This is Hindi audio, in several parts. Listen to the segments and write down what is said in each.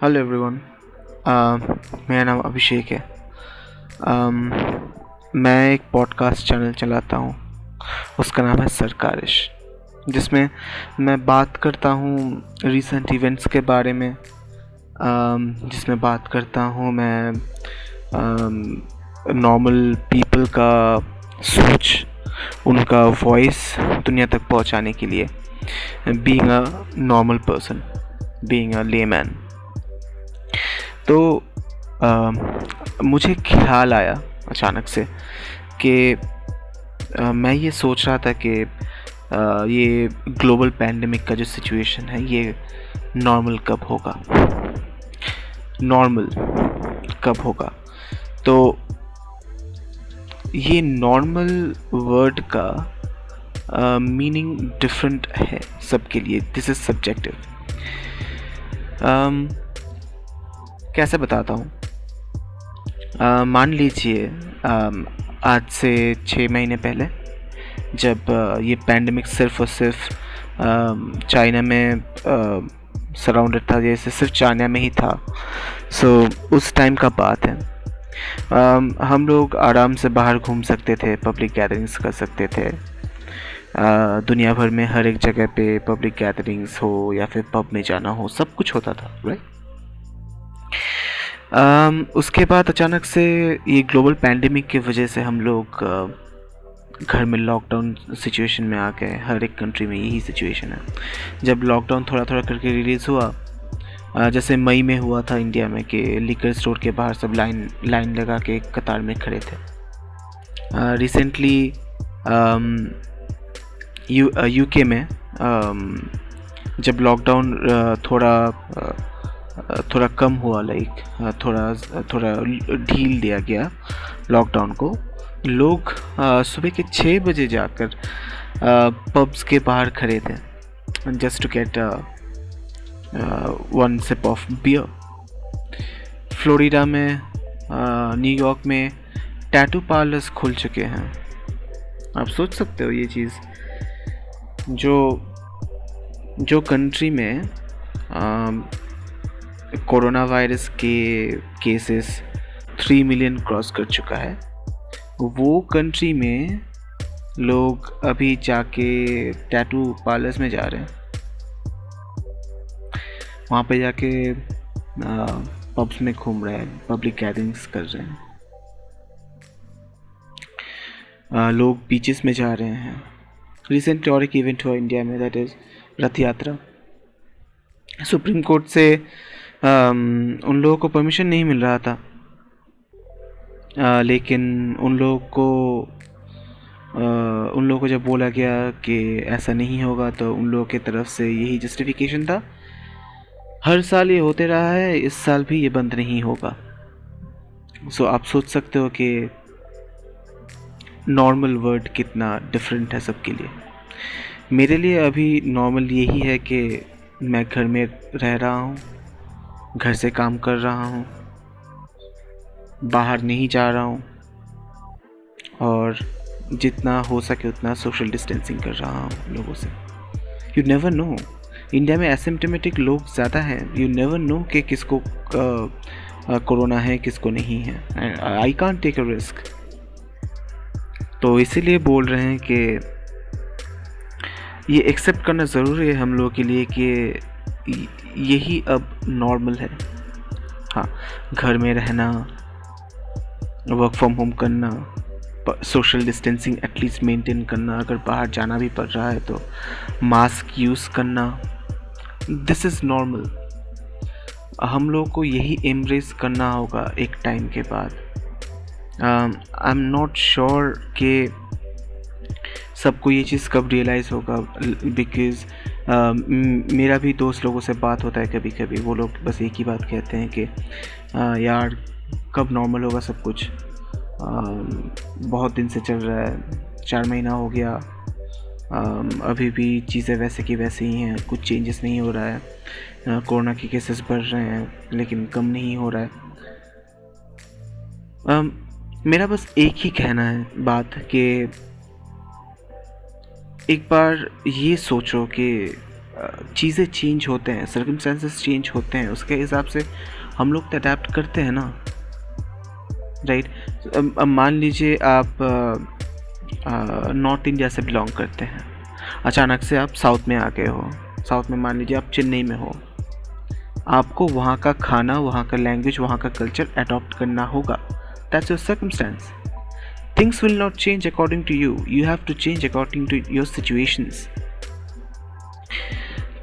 Hello everyone. मेरा नाम अभिषेक है। मैं एक पॉडकास्ट चैनल चलाता हूँ, उसका नाम है सरकारिश, जिसमें मैं बात करता हूँ रीसेंट इवेंट्स के बारे में। जिसमें बात करता हूँ मैं नॉर्मल पीपल का सोच, उनका वॉइस दुनिया तक पहुँचाने के लिए, being a normal person, being a layman. तो मुझे ख्याल आया अचानक से कि मैं ये सोच रहा था कि ये ग्लोबल पैंडेमिक का जो सिचुएशन है ये नॉर्मल कब होगा, नॉर्मल कब होगा। तो ये नॉर्मल वर्ड का मीनिंग डिफरेंट है सबके लिए। This is subjective. कैसे बताता हूँ। मान लीजिए आज से 6 महीने पहले जब ये पैंडमिक सिर्फ और सिर्फ चाइना में सराउंडेड था, जैसे सिर्फ चाइना में ही था। उस टाइम का बात है। हम लोग आराम से बाहर घूम सकते थे, पब्लिक गैदरिंग्स कर सकते थे। दुनिया भर में हर एक जगह पे पब्लिक गैदरिंग्स हो या फिर पब में जाना हो, सब कुछ होता था, राइट। उसके बाद अचानक से ये ग्लोबल पैंडेमिक की वजह से हम लोग घर में लॉकडाउन सिचुएशन में आ गए। हर एक कंट्री में यही सिचुएशन है। जब लॉकडाउन थोड़ा थोड़ा करके रिलीज़ हुआ, जैसे मई में हुआ था इंडिया में कि लिकर स्टोर के बाहर सब लाइन लगा के कतार में खड़े थे। रिसेंटली यूके में जब लॉकडाउन थोड़ा कम हुआ, थोड़ा ढील दिया गया लॉकडाउन को, लोग सुबह के 6 बजे जाकर पब्स के बाहर खड़े थे just to get one sip of beer. Florida में, न्यूयॉर्क में टैटू पार्लर्स खुल चुके हैं। आप सोच सकते हो ये चीज़। जो कंट्री में कोरोना वायरस के केसेस 3 मिलियन क्रॉस कर चुका है, वो कंट्री में लोग अभी जाके टैटू पार्लर्स में जा रहे हैं, वहाँ पे जाके पब्स में घूम रहे हैं, पब्लिक गैदरिंग्स कर रहे हैं, लोग बीचेस में जा रहे हैं। रिसेंटली और एक इवेंट हुआ इंडिया में, दैट इज़ रथ यात्रा। सुप्रीम कोर्ट से उन लोगों को परमिशन नहीं मिल रहा था, लेकिन उन लोगों को जब बोला गया कि ऐसा नहीं होगा, तो उन लोगों की तरफ से यही जस्टिफिकेशन था, हर साल ये होते रहा है, इस साल भी ये बंद नहीं होगा। आप सोच सकते हो कि नॉर्मल वर्ड कितना डिफरेंट है सबके लिए। मेरे लिए अभी नॉर्मल यही है कि मैं घर में रह रहा हूँ, घर से काम कर रहा हूँ, बाहर नहीं जा रहा हूँ, और जितना हो सके उतना सोशल डिस्टेंसिंग कर रहा हूँ लोगों से। यू नेवर नो, इंडिया में एसिम्प्टोमेटिक लोग ज़्यादा हैं। यू नेवर नो कि किसको कोरोना है, किसको नहीं है। I can't take a risk. तो इसीलिए बोल रहे हैं कि ये एक्सेप्ट करना ज़रूरी है हम लोगों के लिए कि यही अब नॉर्मल है। हाँ, घर में रहना, वर्क फ्रॉम होम करना, सोशल डिस्टेंसिंग एटलीस्ट मेंटेन करना, अगर बाहर जाना भी पड़ रहा है तो मास्क यूज़ करना, दिस इज़ नॉर्मल। हम लोग को यही एम्ब्रेस करना होगा एक टाइम के बाद। आई एम नॉट श्योर कि सबको ये चीज़ कब रियलाइज़ होगा, बिकॉज़ मेरा भी दोस्त लोगों से बात होता है कभी कभी। वो लोग बस एक ही बात कहते हैं कि यार कब नॉर्मल होगा सब कुछ, बहुत दिन से चल रहा है, 4 महीना हो गया, अभी भी चीज़ें वैसे की वैसे ही हैं, कुछ चेंजेस नहीं हो रहा है, कोरोना के केसेस बढ़ रहे हैं लेकिन कम नहीं हो रहा है। मेरा बस एक ही कहना है बात कि एक बार ये सोचो कि चीज़ें चेंज होते हैं, सर्कमस्टेंसेस चेंज होते हैं, उसके हिसाब से हम लोग तो अडेप्ट करते हैं ना, राइट। अब मान लीजिए आप नॉर्थ इंडिया से बिलोंग करते हैं, अचानक से आप साउथ में आ गए हो, साउथ में मान लीजिए आप चेन्नई में हो, आपको वहाँ का खाना, वहाँ का लैंग्वेज, वहाँ का कल्चर अडॉप्ट करना होगा। That's your circumstance. Things will not change according to you, you have to change according to your situations.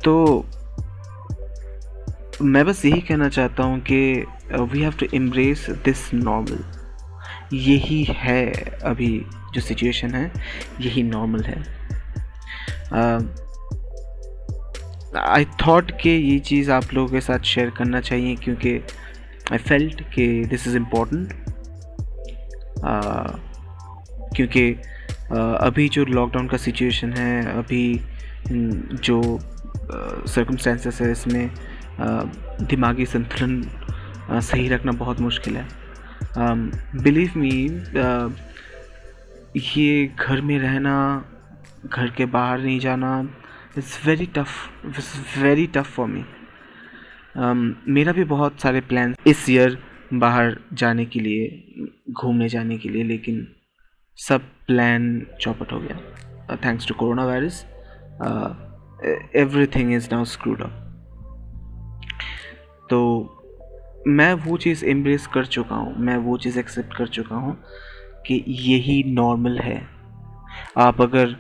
तो मैं बस यही कहना चाहता हूँ कि we have to embrace this normal. यही है अभी जो सिचुएशन है, यही नॉर्मल है। आई थॉट कि ये चीज़ आप लोगों के साथ शेयर करना चाहिए, क्योंकि आई फेल्ट कि दिस इज़ इम्पोर्टेंट। क्योंकि अभी जो लॉकडाउन का सिचुएशन है, अभी जो सर्कमस्टेंसेस है, इसमें दिमागी संतुलन सही रखना बहुत मुश्किल है। बिलीव मी, ये घर में रहना, घर के बाहर नहीं जाना, it's very tough for me. मेरा भी बहुत सारे प्लान इस ईयर बाहर जाने के लिए, घूमने जाने के लिए, लेकिन सब प्लान चौपट हो गया thanks to coronavirus. Everything is now screwed up. तो मैं वो चीज़ एम्ब्रेस कर चुका हूँ, मैं वो चीज़ एक्सेप्ट कर चुका हूँ कि यही नॉर्मल है। आप अगर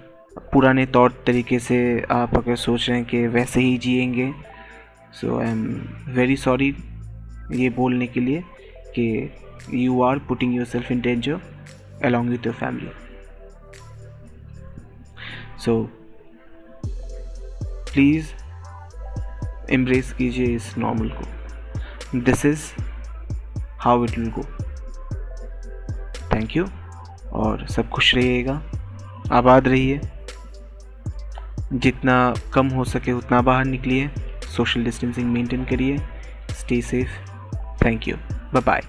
पुराने तौर तरीके से आप अगर सोच रहे हैं कि वैसे ही जिएंगे, so I am very sorry ये बोलने के लिए कि you are putting yourself in danger along with your family. So please embrace कीजिए इस नॉर्मल को। This is how it will go. Thank you, और सब खुश रहिएगा, आबाद रहिए, जितना कम हो सके उतना बाहर निकलिए, सोशल डिस्टेंसिंग मेंटेन करिए, stay safe. Thank you, bye bye.